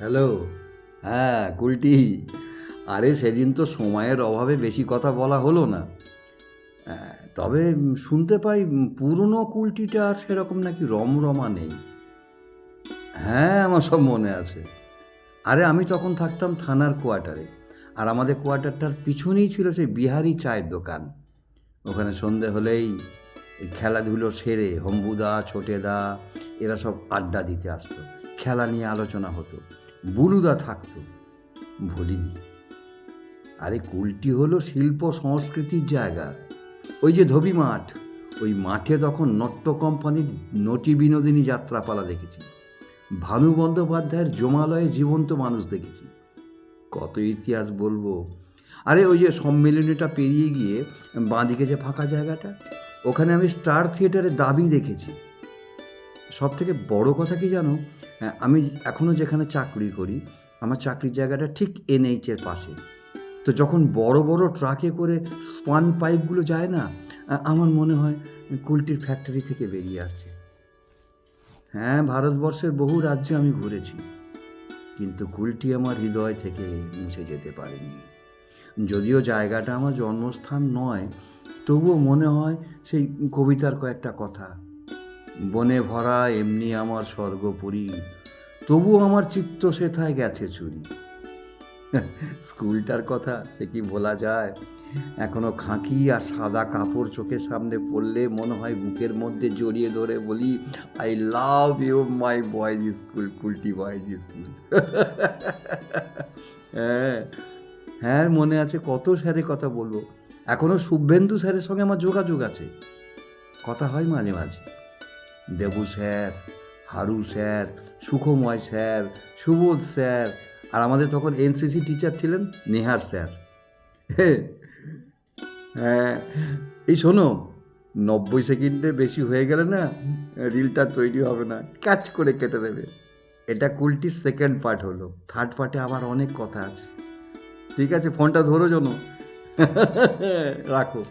Hello. হ্যাঁ, কুলটি। আরে সেদিন তো সময়ের অভাবে বেশি কথা বলা হলো না। তবে শুনতে পাই পুরনো কুলটিটা আর সেরকম নাকি রমরমা নেই। হ্যাঁ, আমার সব মনে আছে। আরে আমি তখন থাকতাম থানার কোয়ার্টারে। আর আমাদের কোয়ার্টারটার পিছনেই ছিল সেই বিহারি চায়ের দোকান। ওখানে সন্ধে হলেই এই খেলাধুলো সেরে হম্বুদা, ছোটেদা এরা সব আড্ডা দিতে আসতো। খেলা নিয়ে আলোচনা হতো। বুলুদা থাকতো, ভুলিনি। আরে কুলটি হলো শিল্প সংস্কৃতির জায়গা। ওই যে ধোবি মাঠ, ওই মাঠে তখন নট্য কোম্পানির নটি বিনোদিনী যাত্রাপালা দেখেছি। ভানু বন্দ্যোপাধ্যায়ের জমালয়ে জীবন্ত মানুষ দেখেছি। কত ইতিহাস বলবো। আরে ওই যে সম্মেলনীটা পেরিয়ে গিয়ে বাঁদিকে যে ফাঁকা জায়গাটা, ওখানে আমি স্টার থিয়েটারের দাবি দেখেছি। সব থেকে বড় কথা কি জানো, আমি এখনও যেখানে চাকরি করি, আমার চাকরির জায়গাটা ঠিক এনএইচের পাশে। তো যখন বড় বড় ট্রাকে করে স্পান পাইপগুলো যায় না, আমার মনে হয় কুলটির ফ্যাক্টরি থেকে বেরিয়ে আসছে। হ্যাঁ, ভারতবর্ষের বহু রাজ্যে আমি ঘুরেছি, কিন্তু কুলটি আমার হৃদয় থেকে মুছে যেতে পারেনি। যদিও জায়গাটা আমার জন্মস্থান নয়, তবুও মনে হয় সেই কবিতার কয়েকটা কথা। বনে ভরা এমনি আমার স্বর্গপুরী, তবুও আমার চিত্ত সেথায় গেছে চুরি। স্কুলটার কথা সে কি ভোলা যায়? এখনো খাঁকি আর সাদা কাপড় চোখের সামনে পড়লে মনে হয় বুকের মধ্যে জড়িয়ে ধরে বলি, I love you my boys school, Kulti boys school. হ্যাঁ, হ্যাঁ, মনে আছে কত স্যারের কথা বলবো। এখনো শুভেন্দু স্যারের সঙ্গে আমার যোগাযোগ আছে, কথা হয় মাঝে মাঝে। দেবু স্যার, হারু স্যার, সুখময় স্যার, সুবোধ স্যার, আর আমাদের তখন এনসিসি টিচার ছিলেন নেহার স্যার। হ্যাঁ, এই শোনো, 90 সেকেন্ডে বেশি হয়ে গেলে না রিলটা তৈরি হবে না, ক্যাচ করে কেটে দেবে। এটা কুলটির সেকেন্ড পার্ট হলো। থার্ড পার্টে আবার অনেক কথা আছে। ঠিক আছে, ফোনটা ধরো জন্য। রাখো।